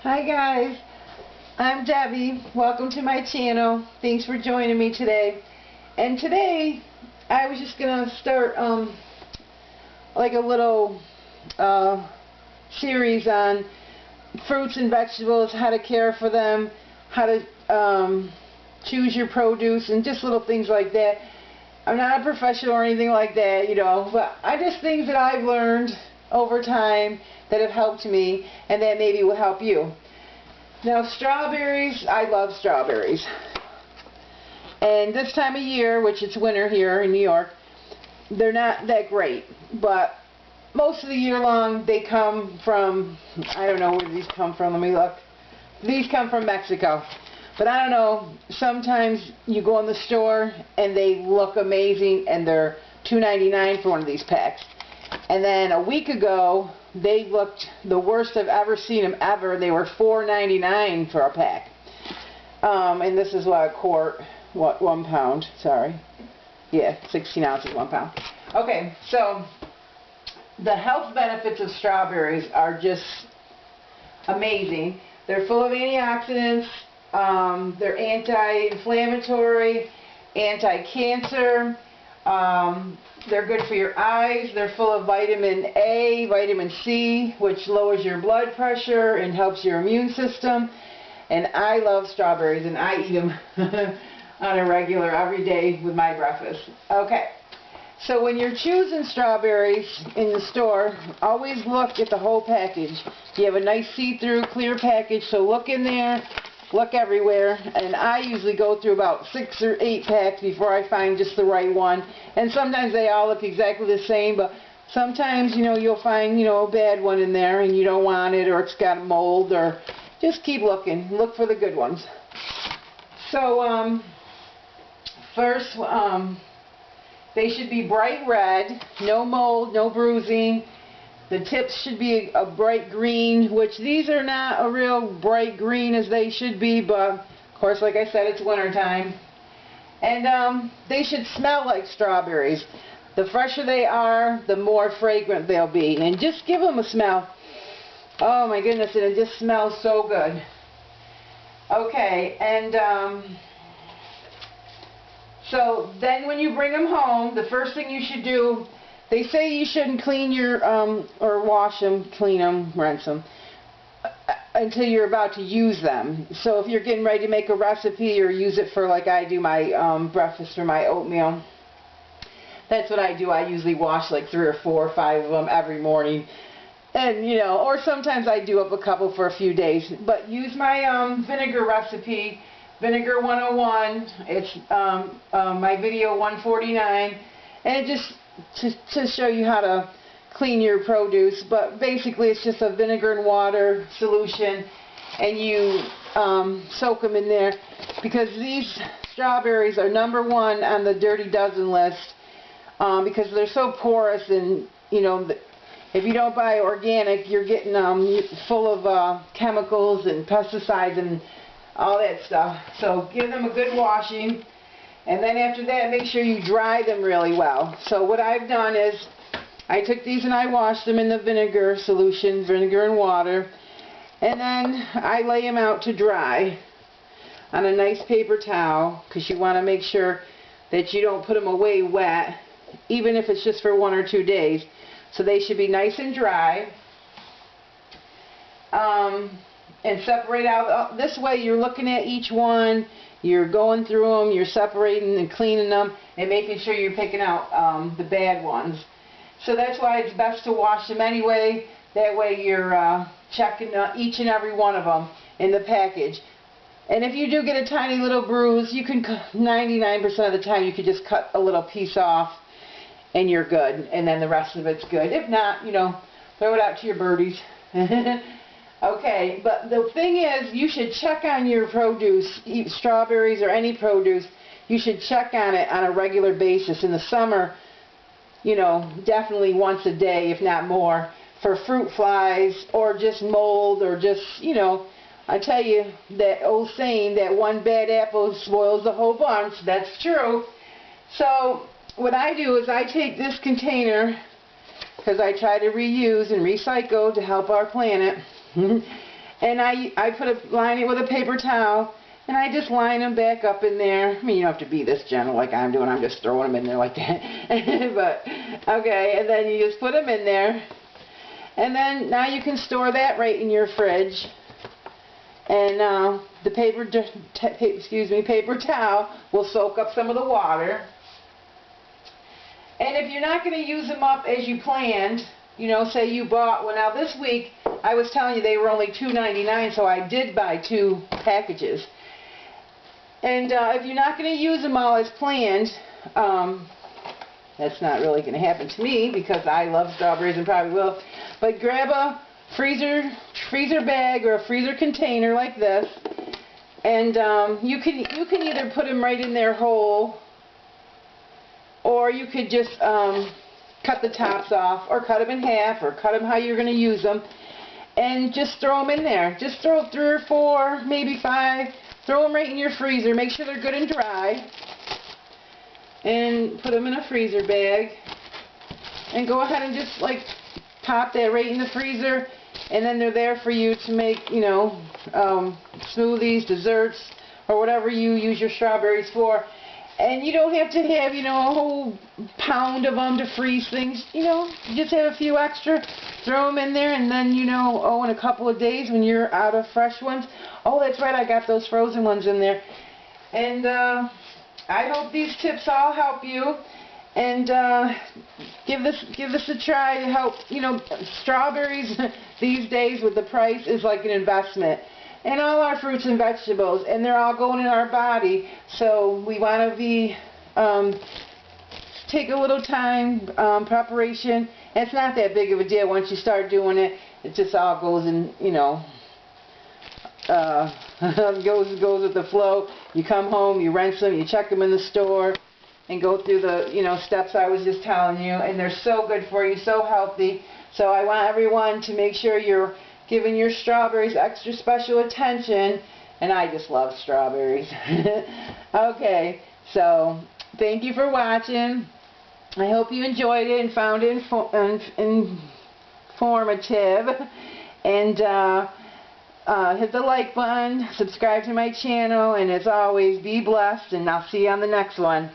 Hi guys, I'm Debbie. Welcome to my channel. Thanks for joining me today. And today I was just gonna start like a little series on fruits and vegetables, how to care for them, how to choose your produce, and just little things like that. I'm not a professional or anything like that, but just things that I've learned over time that have helped me and that maybe will help you. Now, strawberries, I love strawberries. And this time of year, which it's winter here in New York, they're not that great, but most of the year long they come from, I don't know where these come from, let me look. These come from Mexico. But I don't know, sometimes you go in the store and they look amazing and they're $2.99 for one of these packs. And then a week ago, they looked the worst I've ever seen them ever. They were $4.99 for a pack. And this is what, a quart, 1 pound, sorry. Yeah, 16 ounces, 1 pound. Okay, so the health benefits of strawberries are just amazing. They're full of antioxidants. They're anti-inflammatory, anti-cancer. They're good for your eyes. They're full of vitamin A, vitamin C, which lowers your blood pressure and helps your immune system. And I love strawberries, and I eat them on a regular, every day with my breakfast. Okay, so when you're choosing strawberries in the store, always look at the whole package. You have a nice see-through, clear package, so look in there. Look everywhere, and I usually go through about 6 or 8 packs before I find just the right one. And sometimes they all look exactly the same, but sometimes, you'll find, a bad one in there and you don't want it, or it's got mold, or just keep looking. Look for the good ones. So, first, they should be bright red, no mold, no bruising. The tips should be a bright green, which these are not a real bright green as they should be, but of course, like I said, it's winter time. And they should smell like strawberries. The fresher they are, the more fragrant they'll be. And just give them a smell. Oh my goodness, and it just smells so good. Okay, and so then when you bring them home, the first thing you should do, they say you shouldn't clean your, or wash them, clean them, rinse them, until you're about to use them. So if you're getting ready to make a recipe or use it for, like I do my breakfast or my oatmeal, that's what I do. I usually wash like 3 or 4 or 5 of them every morning. And, or sometimes I do up a couple for a few days. But use my vinegar recipe, Vinegar 101. It's my video 149. And it just to show you how to clean your produce, but basically it's just a vinegar and water solution, and you soak them in there, because these strawberries are #1 on the Dirty Dozen list, because they're so porous, and if you don't buy organic, you're getting full of chemicals and pesticides and all that stuff. So give them a good washing. And then after that, make sure you dry them really well. So what I've done is, I took these and I washed them in the vinegar solution, vinegar and water. And then I lay them out to dry on a nice paper towel, because you want to make sure that you don't put them away wet, even if it's just for 1 or 2 days. So they should be nice and dry. And separate out, this way you're looking at each one, you're going through them, you're separating and cleaning them, and making sure you're picking out the bad ones. So that's why it's best to wash them anyway. That way you're checking each and every one of them in the package. And if you do get a tiny little bruise, you can, 99% of the time, you could just cut a little piece off and you're good. And then the rest of it's good. If not, throw it out to your birdies. Okay, but the thing is, you should check on your produce, strawberries or any produce. You should check on it on a regular basis. In the summer, definitely once a day, if not more, for fruit flies or just mold, or just, I tell you, that old saying that one bad apple spoils the whole bunch. That's true. So what I do is I take this container, because I try to reuse and recycle to help our planet. And I line it with a paper towel, and I just line them back up in there. I mean, you don't have to be this gentle like I'm doing. I'm just throwing them in there like that. But, okay, and then you just put them in there. And then now you can store that right in your fridge. And the paper towel will soak up some of the water. And if you're not going to use them up as you planned, you know, say you bought, well, now this week I was telling you they were only $2.99, so I did buy 2 packages. And if you're not going to use them all as planned, that's not really going to happen to me because I love strawberries and probably will. But grab a freezer bag or a freezer container like this, and you can either put them right in there whole, or you could just cut the tops off, or cut them in half, or cut them how you're going to use them, and just throw them in there. Just throw 3 or 4, maybe 5. Throw them right in your freezer. Make sure they're good and dry, and put them in a freezer bag, and go ahead and just like pop that right in the freezer, and then they're there for you to make, you know, smoothies, desserts, or whatever you use your strawberries for. And you don't have to have, you know, a whole pound of them to freeze things. You know, you just have a few extra, throw them in there, and then, you know, oh, in a couple of days when you're out of fresh ones, oh, that's right, I got those frozen ones in there. And I hope these tips all help you. And give this a try to help. You know, strawberries these days with the price is like an investment. And all our fruits and vegetables, and they're all going in our body. So we want to be take a little time, preparation. And it's not that big of a deal once you start doing it. It just all goes in, you know, goes with the flow. You come home, you rinse them, you check them in the store, and go through the, you know, steps I was just telling you. And they're so good for you, so healthy. So I want everyone to make sure you're giving your strawberries extra special attention. And I just love strawberries. Okay, so thank you for watching. I hope you enjoyed it and found it informative. And hit the like button, subscribe to my channel, and as always, be blessed, and I'll see you on the next one.